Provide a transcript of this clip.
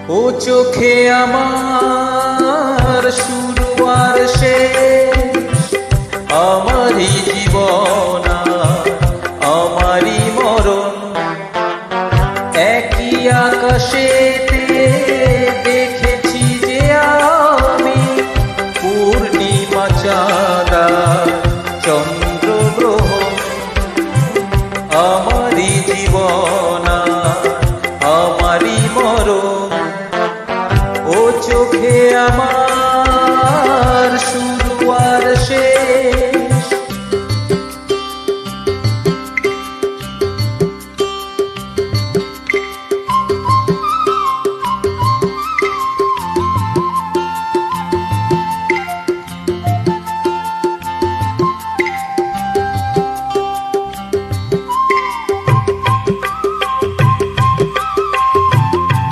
ও চোখে আমার শুরু আর শেষ, আমারই জীবন আমারই মরণ। একই আকাশেতে দেখেছি যে আমি পূর্ণিমা চাঁদা চন্দ্র গ্রহ। আমারই জীবন আমারই মরণ। ও চোখে আমার